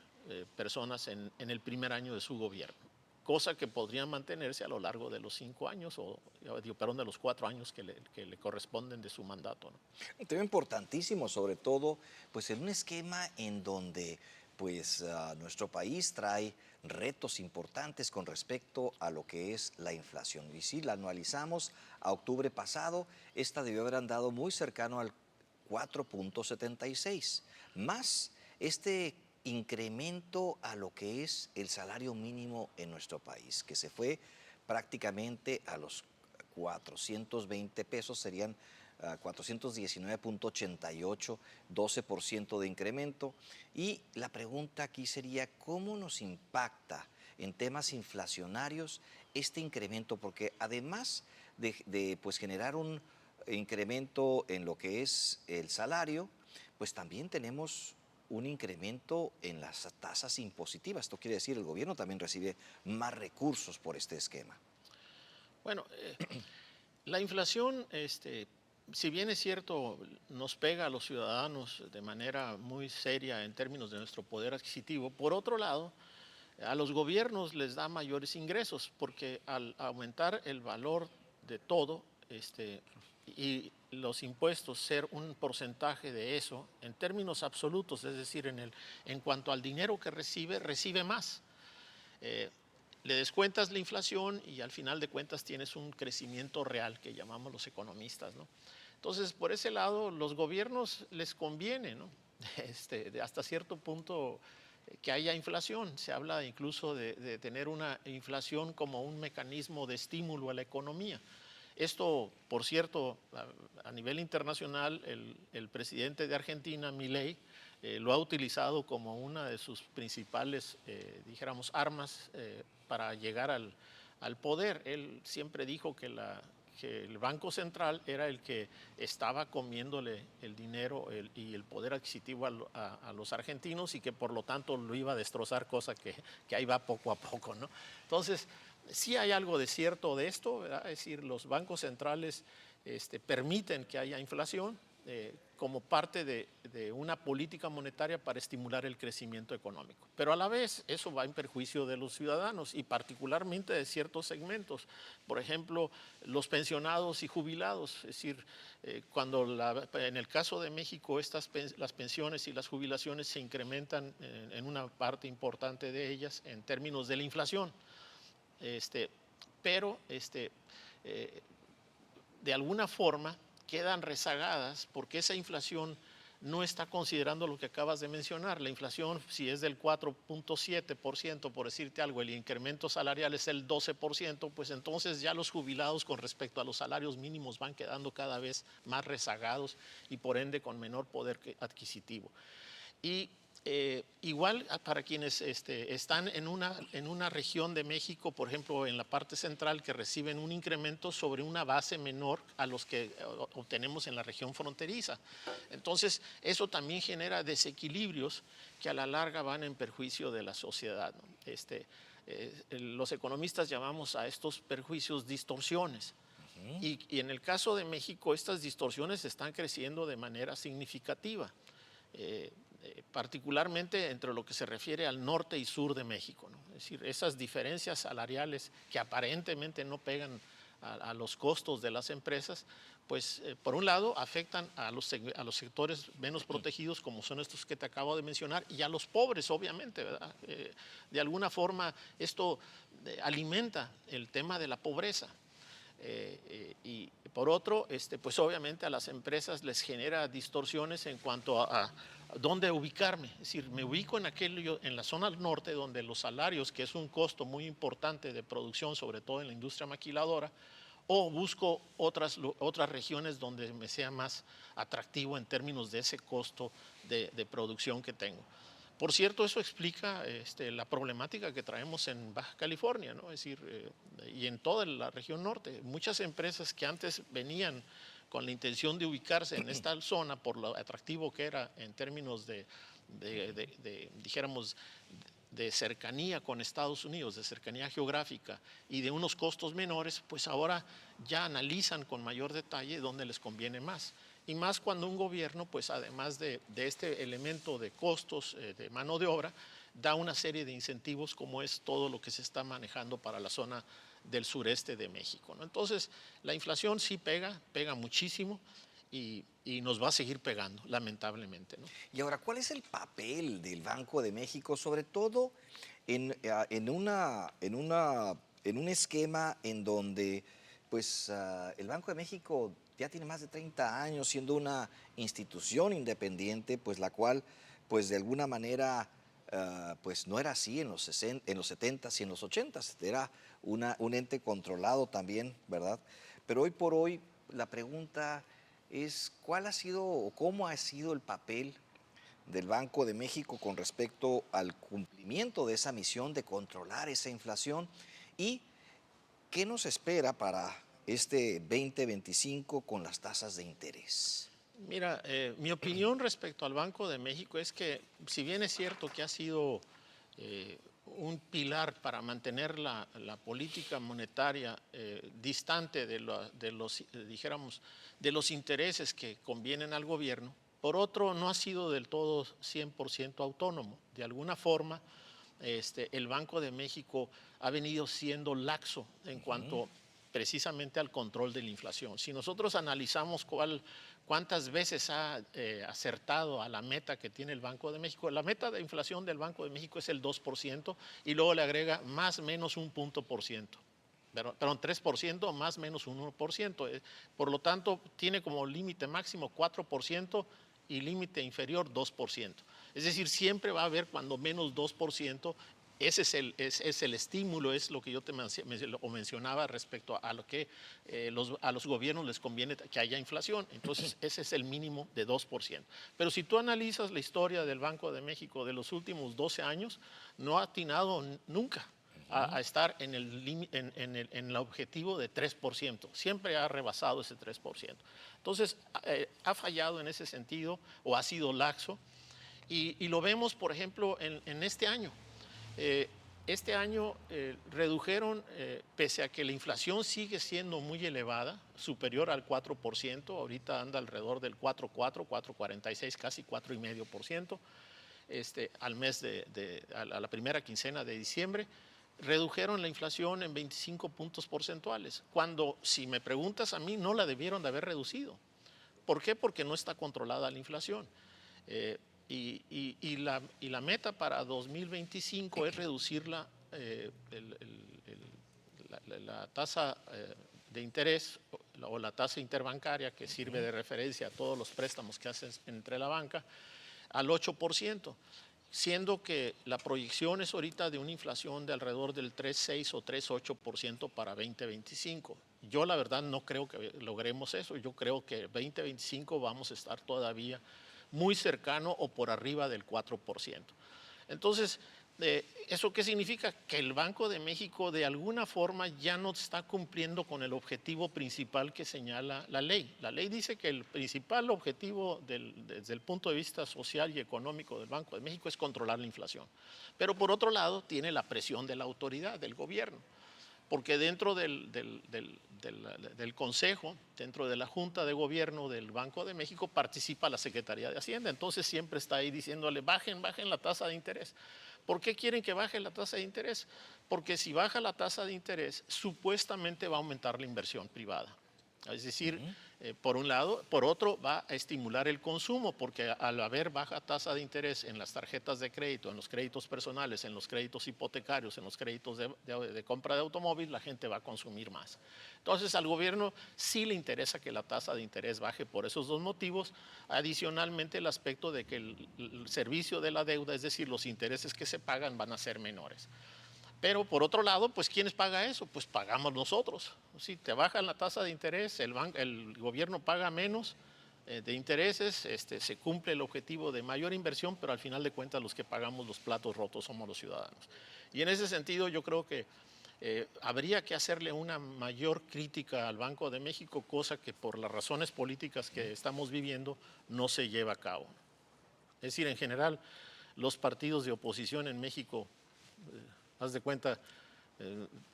personas en el primer año de su gobierno, cosa que podría mantenerse a lo largo de los 5 años, de los 4 años que le corresponden de su mandato, ¿no? Un tema importantísimo, sobre todo, pues en un esquema en donde pues nuestro país trae retos importantes con respecto a lo que es la inflación. Y si la anualizamos a octubre pasado, esta debió haber andado muy cercano al 4,76, más este incremento a lo que es el salario mínimo en nuestro país, que se fue prácticamente a los 420 pesos, serían 419,88, 12% de incremento. Y la pregunta aquí sería, ¿cómo nos impacta en temas inflacionarios este incremento? Porque además de pues, generar un incremento en lo que es el salario, pues también tenemos un incremento en las tasas impositivas. Esto quiere decir, el gobierno también recibe más recursos por este esquema. Bueno, la inflación, si bien es cierto, nos pega a los ciudadanos de manera muy seria en términos de nuestro poder adquisitivo, por otro lado, a los gobiernos les da mayores ingresos, porque al aumentar el valor de todo, y los impuestos ser un porcentaje de eso, en términos absolutos, es decir, en cuanto al dinero que recibe más. Le descuentas la inflación y al final de cuentas tienes un crecimiento real que llamamos los economistas, ¿no? Entonces, por ese lado, los gobiernos les conviene, ¿no? Hasta cierto punto que haya inflación. Se habla incluso de tener una inflación como un mecanismo de estímulo a la economía. Esto, por cierto, a nivel internacional, el presidente de Argentina, Milei, lo ha utilizado como una de sus principales, dijéramos, armas para llegar al poder. Él siempre dijo que el Banco Central era el que estaba comiéndole el dinero y el poder adquisitivo a los argentinos, y que por lo tanto lo iba a destrozar, cosa que ahí va poco a poco, ¿no? Entonces, sí hay algo de cierto de esto, ¿verdad? Es decir, los bancos centrales permiten que haya inflación como parte de una política monetaria para estimular el crecimiento económico. Pero a la vez eso va en perjuicio de los ciudadanos y particularmente de ciertos segmentos. Por ejemplo, los pensionados y jubilados. Es decir, en el caso de México las pensiones y las jubilaciones se incrementan en una parte importante de ellas en términos de la inflación. Pero de alguna forma quedan rezagadas porque esa inflación no está considerando lo que acabas de mencionar. La inflación, si es del 4,7%, por decirte algo, el incremento salarial es el 12%, pues entonces ya los jubilados con respecto a los salarios mínimos van quedando cada vez más rezagados y por ende con menor poder adquisitivo. Y igual para quienes están en una región de México, por ejemplo en la parte central, que reciben un incremento sobre una base menor a los que obtenemos en la región fronteriza. Entonces eso también genera desequilibrios que a la larga van en perjuicio de la sociedad, ¿no? Los economistas llamamos a estos perjuicios distorsiones. Y en el caso de México estas distorsiones están creciendo de manera significativa. Particularmente entre lo que se refiere al norte y sur de México, ¿no? Es decir, esas diferencias salariales que aparentemente no pegan a los costos de las empresas, pues por un lado afectan a los sectores menos protegidos, como son estos que te acabo de mencionar, y a los pobres, obviamente, ¿verdad? De alguna forma esto alimenta el tema de la pobreza. Y por otro, pues obviamente a las empresas les genera distorsiones en cuanto a dónde ubicarme. Es decir, me ubico en la zona norte, donde los salarios, que es un costo muy importante de producción, sobre todo en la industria maquiladora, o busco otras regiones donde me sea más atractivo en términos de ese costo de producción que tengo. Por cierto, eso explica la problemática que traemos en Baja California, ¿no? Es decir, y en toda la región norte. Muchas empresas que antes venían con la intención de ubicarse en esta zona por lo atractivo que era en términos dijéramos, de cercanía con Estados Unidos, de cercanía geográfica y de unos costos menores, pues ahora ya analizan con mayor detalle dónde les conviene más. Y más cuando un gobierno, pues además de este elemento de costos de mano de obra, da una serie de incentivos como es todo lo que se está manejando para la zona del sureste de México, ¿no? Entonces, la inflación sí pega muchísimo y nos va a seguir pegando, lamentablemente, ¿no? Y ahora, ¿cuál es el papel del Banco de México, sobre todo en un esquema en donde pues, el Banco de México ya tiene más de 30 años siendo una institución independiente, pues la cual, pues de alguna manera, pues no era así en los 70s y en los 80s, era un ente controlado también, ¿verdad? Pero hoy por hoy la pregunta es cuál ha sido o cómo ha sido el papel del Banco de México con respecto al cumplimiento de esa misión de controlar esa inflación y qué nos espera para este 2025 con las tasas de interés. Mira, mi opinión respecto al Banco de México es que, si bien es cierto que ha sido un pilar para mantener la política monetaria distante dijéramos, de los intereses que convienen al gobierno, por otro, no ha sido del todo 100% autónomo. De alguna forma, el Banco de México ha venido siendo laxo en cuanto precisamente al control de la inflación. Si nosotros analizamos cuántas veces ha acertado a la meta que tiene el Banco de México, la meta de inflación del Banco de México es el 2% y luego le agrega más o menos un punto por ciento. Perdón, 3% más o menos un 1%. Por lo tanto, tiene como límite máximo 4% y límite inferior 2%. Es decir, siempre va a haber cuando menos 2%. Ese es el estímulo, es lo que yo te mencionaba respecto a lo que a los gobiernos les conviene que haya inflación. Entonces, ese es el mínimo de 2%. Pero si tú analizas la historia del Banco de México de los últimos 12 años, no ha atinado nunca a estar en el objetivo de 3%. Siempre ha rebasado ese 3%. Entonces, ha fallado en ese sentido o ha sido laxo. Y lo vemos, por ejemplo, en este año. Este año redujeron, pese a que la inflación sigue siendo muy elevada, superior al 4%, ahorita anda alrededor del 4,4, 4,46, casi 4,5%, al mes a la primera quincena de diciembre, redujeron la inflación en 25 puntos porcentuales, cuando, si me preguntas a mí, no la debieron de haber reducido. ¿Por qué? Porque no está controlada la inflación. Y la meta para 2025 es reducir la tasa de interés o la tasa interbancaria, que sirve de referencia a todos los préstamos que hacen entre la banca, al 8%, siendo que la proyección es ahorita de una inflación de alrededor del 3,6 o 3,8% para 2025. Yo la verdad no creo que logremos eso. Yo creo que 2025 vamos a estar todavía muy cercano o por arriba del 4%. Entonces, ¿eso qué significa? Que el Banco de México de alguna forma ya no está cumpliendo con el objetivo principal que señala la ley. La ley dice que el principal objetivo desde el punto de vista social y económico del Banco de México es controlar la inflación. Pero por otro lado tiene la presión de la autoridad, del gobierno. Porque dentro del Consejo, dentro de la Junta de Gobierno del Banco de México, participa la Secretaría de Hacienda. Entonces siempre está ahí diciéndole, bajen la tasa de interés. ¿Por qué quieren que baje la tasa de interés? Porque si baja la tasa de interés, supuestamente va a aumentar la inversión privada. Es decir, por un lado, por otro va a estimular el consumo, porque al haber baja tasa de interés en las tarjetas de crédito, en los créditos personales, en los créditos hipotecarios, en los créditos de compra de automóvil, la gente va a consumir más. Entonces al gobierno sí le interesa que la tasa de interés baje por esos dos motivos. Adicionalmente el aspecto de que el servicio de la deuda, es decir, los intereses que se pagan van a ser menores. Pero por otro lado, pues ¿quiénes pagan eso? Pues pagamos nosotros. Si te bajan la tasa de interés, el gobierno paga menos de intereses, se cumple el objetivo de mayor inversión, pero al final de cuentas los que pagamos los platos rotos somos los ciudadanos. Y en ese sentido yo creo que habría que hacerle una mayor crítica al Banco de México, cosa que por las razones políticas que estamos viviendo no se lleva a cabo. Es decir, en general, los partidos de oposición en México, haz de cuenta,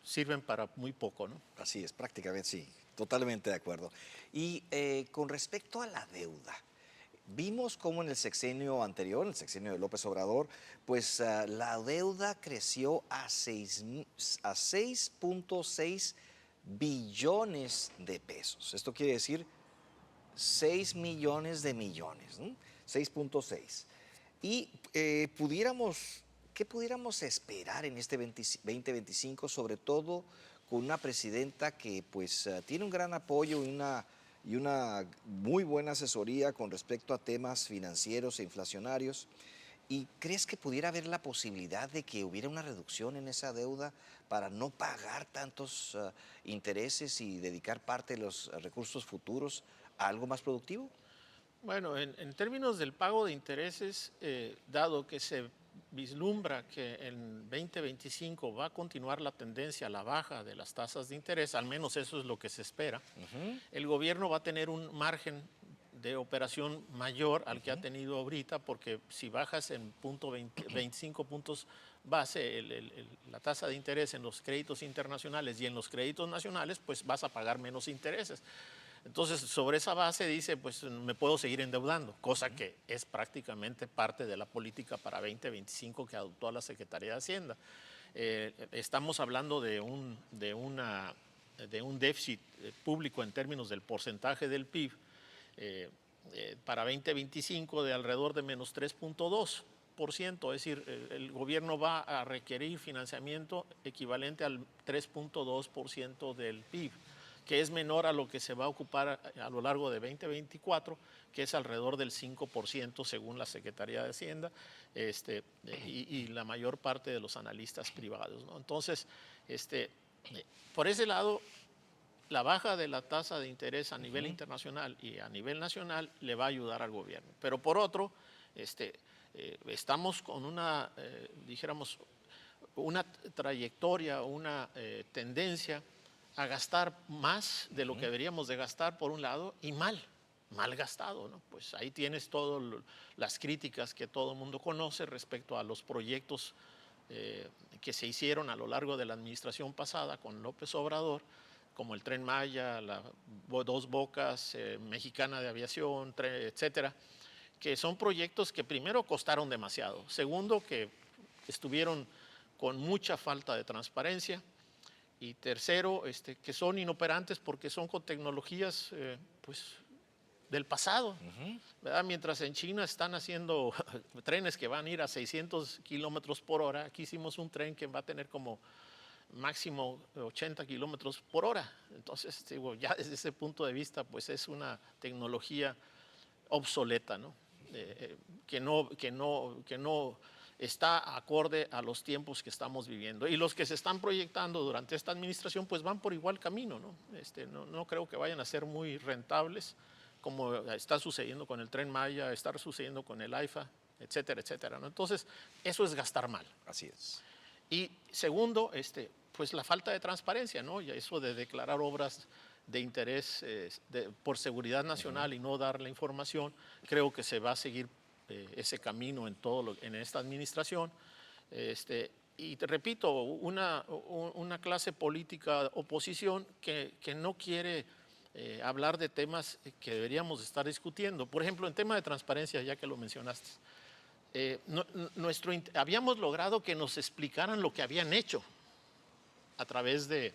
sirven para muy poco, ¿no? Así es, prácticamente sí, totalmente de acuerdo. Y con respecto a la deuda, vimos cómo en el sexenio anterior, el sexenio de López Obrador, pues la deuda creció a 6.6 billones de pesos. Esto quiere decir 6 millones de millones, ¿no? 6.6. Y ¿qué pudiéramos esperar en este 2025, sobre todo con una presidenta que pues tiene un gran apoyo y una muy buena asesoría con respecto a temas financieros e inflacionarios? ¿Y crees que pudiera haber la posibilidad de que hubiera una reducción en esa deuda para no pagar tantos intereses y dedicar parte de los recursos futuros a algo más productivo? Bueno, en términos del pago de intereses, dado que se vislumbra que en 2025 va a continuar la tendencia a la baja de las tasas de interés, al menos eso es lo que se espera, el gobierno va a tener un margen de operación mayor al que ha tenido ahorita, porque si bajas en 25 puntos base la tasa de interés en los créditos internacionales y en los créditos nacionales, pues vas a pagar menos intereses. Entonces, sobre esa base dice, pues me puedo seguir endeudando, cosa que es prácticamente parte de la política para 2025 que adoptó la Secretaría de Hacienda. Estamos hablando de un déficit público en términos del porcentaje del PIB para 2025 de alrededor de menos 3.2%, es decir, el gobierno va a requerir financiamiento equivalente al 3.2% del PIB, que es menor a lo que se va a ocupar a lo largo de 2024, que es alrededor del 5% según la Secretaría de Hacienda y la mayor parte de los analistas privados, ¿no? Entonces, por ese lado, la baja de la tasa de interés a nivel internacional y a nivel nacional le va a ayudar al gobierno. Pero por otro, estamos con dijéramos, una trayectoria, una tendencia a gastar más de lo que deberíamos de gastar por un lado y mal gastado, ¿no? Pues ahí tienes todas las críticas que todo el mundo conoce respecto a los proyectos que se hicieron a lo largo de la administración pasada con López Obrador, como el Tren Maya, la Dos Bocas, Mexicana de Aviación, etcétera, que son proyectos que primero costaron demasiado, segundo que estuvieron con mucha falta de transparencia, y tercero, que son inoperantes porque son con tecnologías pues, del pasado, ¿verdad? Mientras en China están haciendo trenes que van a ir a 600 kilómetros por hora, aquí hicimos un tren que va a tener como máximo 80 kilómetros por hora. Entonces, digo, ya desde ese punto de vista, pues es una tecnología obsoleta, ¿no? Que no está acorde a los tiempos que estamos viviendo. Y los que se están proyectando durante esta administración, pues van por igual camino, ¿no? No creo que vayan a ser muy rentables, como está sucediendo con el Tren Maya, está sucediendo con el AIFA, etcétera, etcétera, ¿no? Entonces, eso es gastar mal. Así es. Y segundo, pues la falta de transparencia, ¿no? Y eso de declarar obras de interés por seguridad nacional y no dar la información, creo que se va a seguir ese camino en esta administración. Y te repito, una clase política oposición que no quiere hablar de temas que deberíamos estar discutiendo. Por ejemplo, en tema de transparencia, ya que lo mencionaste, habíamos logrado que nos explicaran lo que habían hecho a través del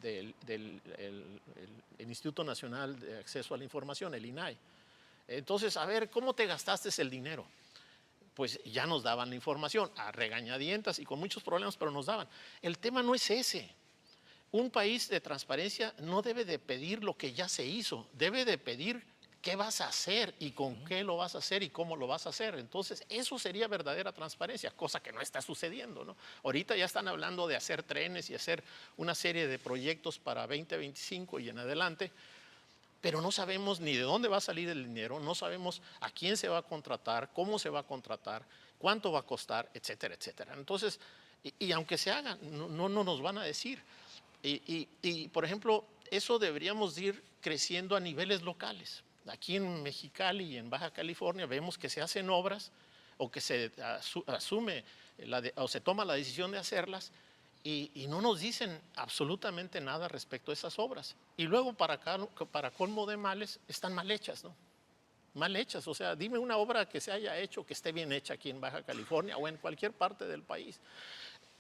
el Instituto Nacional de Acceso a la Información, el INAI. Entonces, a ver, ¿cómo te gastaste el dinero? Pues ya nos daban la información, a regañadientas y con muchos problemas, pero nos daban. El tema no es ese. Un país de transparencia no debe de pedir lo que ya se hizo, debe de pedir qué vas a hacer y con qué lo vas a hacer y cómo lo vas a hacer. Entonces, eso sería verdadera transparencia, cosa que no está sucediendo, ¿no? Ahorita ya están hablando de hacer trenes y hacer una serie de proyectos para 2025 y en adelante, pero no sabemos ni de dónde va a salir el dinero, no sabemos a quién se va a contratar, cómo se va a contratar, cuánto va a costar, etcétera, etcétera. Entonces, y aunque se haga, no nos van a decir. Por ejemplo, eso deberíamos ir creciendo a niveles locales. Aquí en Mexicali y en Baja California vemos que se hacen obras o que se asume o se toma la decisión de hacerlas y no nos dicen absolutamente nada respecto a esas obras. Y luego para colmo de males están mal hechas, ¿no? Mal hechas, o sea, dime una obra que se haya hecho, que esté bien hecha aquí en Baja California o en cualquier parte del país.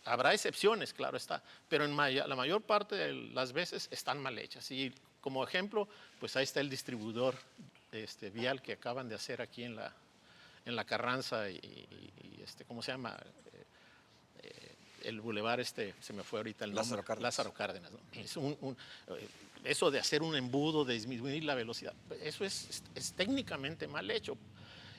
Habrá excepciones, claro está, pero la mayor parte de las veces están mal hechas. Y como ejemplo, pues ahí está el distribuidor vial que acaban de hacer aquí en la Carranza ¿cómo se llama? El bulevar se me fue ahorita el nombre. Lázaro Cárdenas, ¿no? Es eso de hacer un embudo, de disminuir la velocidad, eso es técnicamente mal hecho.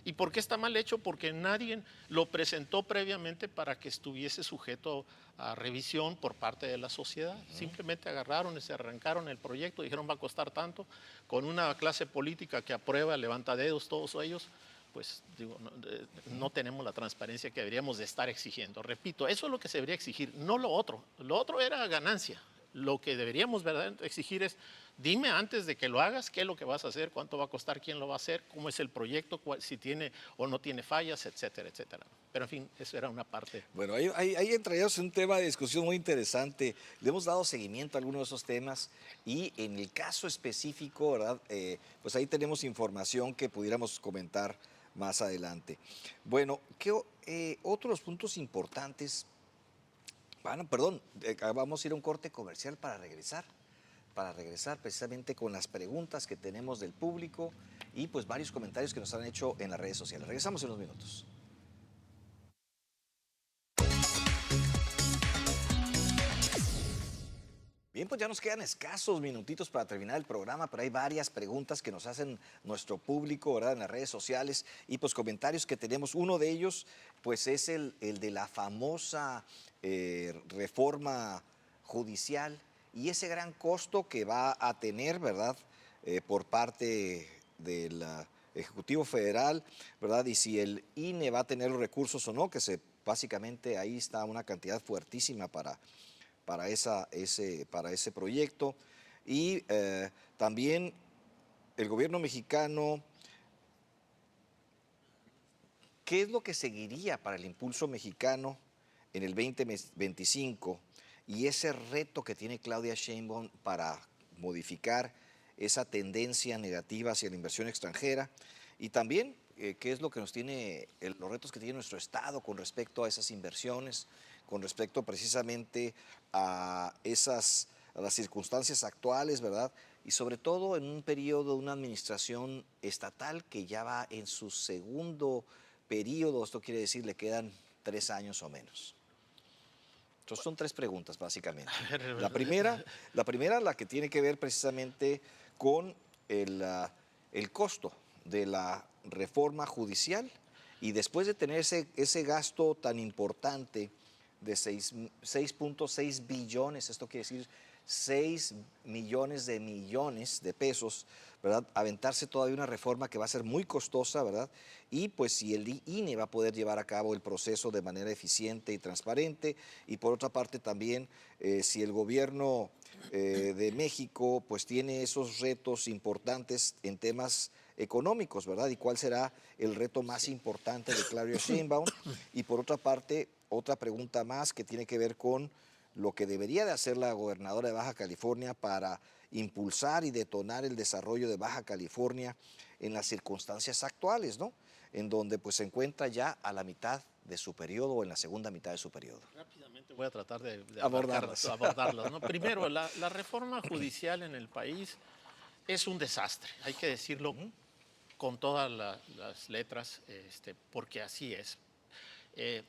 ¿Y por qué está mal hecho? Porque nadie lo presentó previamente para que estuviese sujeto a revisión por parte de la sociedad. Simplemente agarraron y se arrancaron el proyecto, dijeron va a costar tanto, con una clase política que aprueba, levanta dedos todos ellos, pues digo, no tenemos la transparencia que deberíamos de estar exigiendo. Repito, eso es lo que se debería exigir, no lo otro. Lo otro era ganancia. Lo que deberíamos verdaderamente exigir es, dime antes de que lo hagas, qué es lo que vas a hacer, cuánto va a costar, quién lo va a hacer, cómo es el proyecto, si tiene o no tiene fallas, etcétera, etcétera. Pero en fin, eso era una parte. Bueno, ahí entraríamos en un tema de discusión muy interesante. Le hemos dado seguimiento a algunos de esos temas y en el caso específico, ¿verdad? Pues ahí tenemos información que pudiéramos comentar más adelante. Bueno, ¿qué otros puntos importantes? Bueno, perdón, vamos a ir a un corte comercial para regresar precisamente con las preguntas que tenemos del público y pues varios comentarios que nos han hecho en las redes sociales. Regresamos en unos minutos. Bien, pues ya nos quedan escasos minutitos para terminar el programa, pero hay varias preguntas que nos hacen nuestro público, ¿verdad?, en las redes sociales y pues comentarios que tenemos. Uno de ellos pues es el de la famosa reforma judicial y ese gran costo que va a tener, ¿verdad?, por parte del Ejecutivo Federal, ¿verdad? Y si el INE va a tener los recursos o no, básicamente ahí está una cantidad fuertísima para ese proyecto. Y también el gobierno mexicano, ¿qué es lo que seguiría para el impulso mexicano en el 2025? Y ese reto que tiene Claudia Sheinbaum para modificar esa tendencia negativa hacia la inversión extranjera. Y también, ¿qué es lo que nos tiene, los retos que tiene nuestro Estado con respecto a esas inversiones, con respecto precisamente a las circunstancias actuales, ¿verdad? Y sobre todo en un periodo de una administración estatal que ya va en su segundo periodo, esto quiere decir le quedan 3 años o menos. Entonces son 3 preguntas básicamente. La primera, la que tiene que ver precisamente con el costo de la reforma judicial y después de tener ese gasto tan importante de 6.6 billones, esto quiere decir 6 millones de pesos, ¿verdad? Aventarse todavía una reforma que va a ser muy costosa, ¿verdad? Y pues si el INE va a poder llevar a cabo el proceso de manera eficiente y transparente, y por otra parte también si el gobierno de México pues tiene esos retos importantes en temas económicos, ¿verdad? Y cuál será el reto más importante de Claudia Sheinbaum. Y por otra parte, otra pregunta más que tiene que ver con lo que debería de hacer la gobernadora de Baja California para impulsar y detonar el desarrollo de Baja California en las circunstancias actuales, ¿no? en donde pues se encuentra ya a la mitad de su periodo o en la segunda mitad de su periodo. Rápidamente voy a tratar de Abordarlas. ¿no? Primero, la reforma judicial en el país es un desastre, hay que decirlo con todas las letras, porque así es.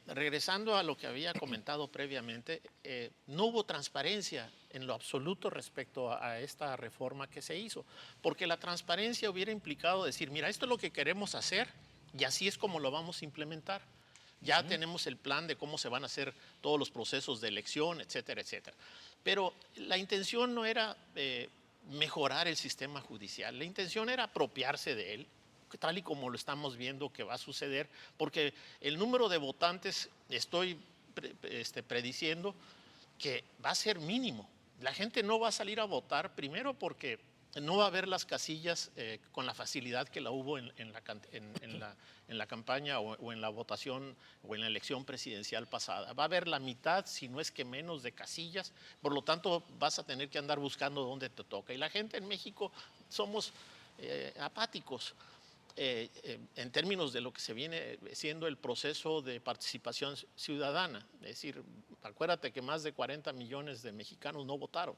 Regresando a lo que había comentado previamente, no hubo transparencia en lo absoluto respecto a esta reforma que se hizo, porque la transparencia hubiera implicado decir, mira, esto es lo que queremos hacer y así es como lo vamos a implementar. Ya tenemos el plan de cómo se van a hacer todos los procesos de elección, etcétera, etcétera. Pero la intención no era mejorar el sistema judicial, la intención era apropiarse de él, tal y como lo estamos viendo que va a suceder, porque el número de votantes, estoy prediciendo que va a ser mínimo. La gente no va a salir a votar, primero porque no va a haber las casillas con la facilidad que la hubo en la campaña o en la votación o en la elección presidencial pasada. Va a haber la mitad, si no es que menos, de casillas, por lo tanto vas a tener que andar buscando dónde te toca. Y la gente en México somos apáticos en términos de lo que se viene siendo el proceso de participación ciudadana. Es decir, acuérdate que más de 40 millones de mexicanos no votaron.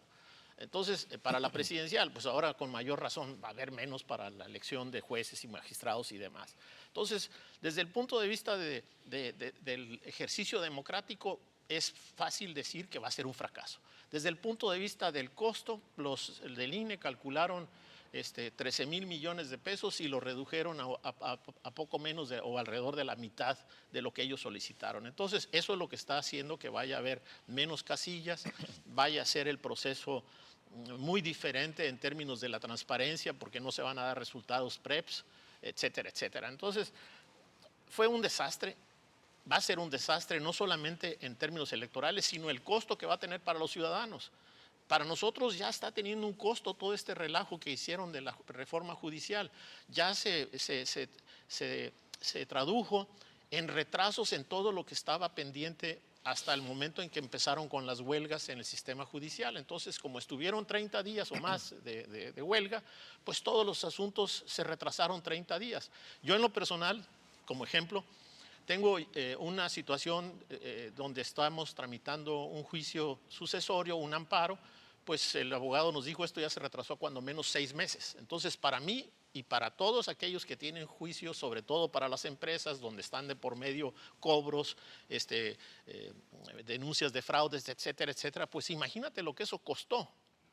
Entonces, para la presidencial, pues ahora con mayor razón va a haber menos para la elección de jueces y magistrados y demás. Entonces, desde el punto de vista del ejercicio democrático, es fácil decir que va a ser un fracaso. Desde el punto de vista del costo, los del INE calcularon 13,000 millones de pesos y lo redujeron a poco menos o alrededor de la mitad de lo que ellos solicitaron. Entonces, eso es lo que está haciendo que vaya a haber menos casillas, vaya a ser el proceso muy diferente en términos de la transparencia, porque no se van a dar resultados PREPs, etcétera, etcétera. Entonces, fue un desastre. Va a ser un desastre no solamente en términos electorales, sino el costo que va a tener para los ciudadanos. Para nosotros ya está teniendo un costo todo este relajo que hicieron de la reforma judicial. Ya se tradujo en retrasos en todo lo que estaba pendiente hasta el momento en que empezaron con las huelgas en el sistema judicial. Entonces, como estuvieron 30 días o más de huelga, pues todos los asuntos se retrasaron 30 días. Yo en lo personal, como ejemplo, tengo una situación donde estamos tramitando un juicio sucesorio, un amparo, pues el abogado nos dijo esto ya se retrasó cuando menos 6 meses. Entonces, para mí y para todos aquellos que tienen juicios, sobre todo para las empresas donde están de por medio cobros, denuncias de fraudes, etcétera, etcétera, pues imagínate lo que eso costó.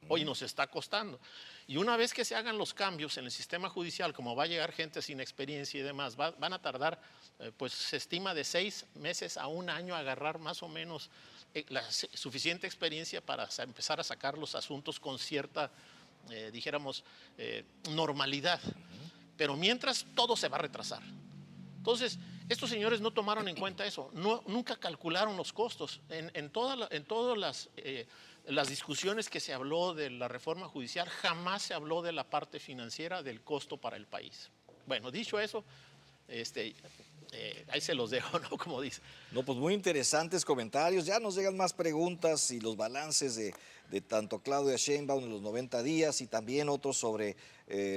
Hoy nos está costando. Y una vez que se hagan los cambios en el sistema judicial, como va a llegar gente sin experiencia y demás, van a tardar, pues se estima de 6 meses a 1 año a agarrar más o menos la suficiente experiencia para empezar a sacar los asuntos con cierta, dijéramos, normalidad. Pero mientras, todo se va a retrasar. Entonces, estos señores no tomaron en cuenta eso, nunca calcularon los costos. En todas las discusiones que se habló de la reforma judicial, jamás se habló de la parte financiera del costo para el país. Bueno, dicho eso, ahí se los dejo, ¿no? Como dice. No, pues muy interesantes comentarios. Ya nos llegan más preguntas y los balances de tanto Claudia Sheinbaum en los 90 días y también otros sobre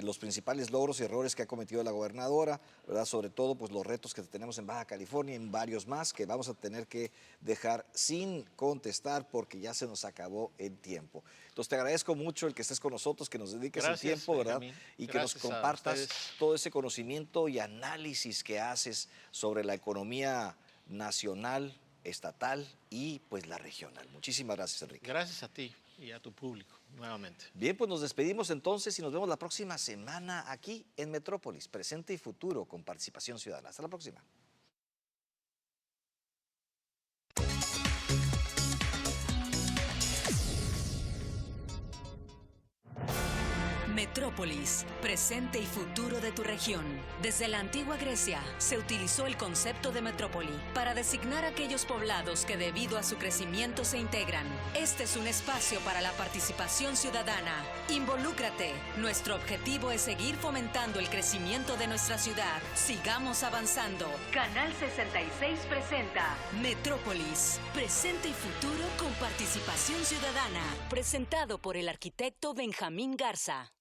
los principales logros y errores que ha cometido la gobernadora, ¿verdad? Sobre todo pues los retos que tenemos en Baja California y en varios más que vamos a tener que dejar sin contestar porque ya se nos acabó el tiempo. Entonces te agradezco mucho el que estés con nosotros, que nos dediques el tiempo, ¿verdad? Y que nos compartas todo ese conocimiento y análisis que haces sobre la economía nacional, estatal y pues la regional. Muchísimas gracias, Enrique. Gracias a ti y a tu público, nuevamente. Bien, pues nos despedimos entonces y nos vemos la próxima semana aquí en Metrópolis, Presente y Futuro con Participación Ciudadana. Hasta la próxima. Metrópolis, presente y futuro de tu región. Desde la antigua Grecia se utilizó el concepto de metrópoli para designar aquellos poblados que debido a su crecimiento se integran. Este es un espacio para la participación ciudadana. Involúcrate. Nuestro objetivo es seguir fomentando el crecimiento de nuestra ciudad. Sigamos avanzando. Canal 66 presenta Metrópolis, presente y futuro con participación ciudadana. Presentado por el arquitecto Benjamín Garza.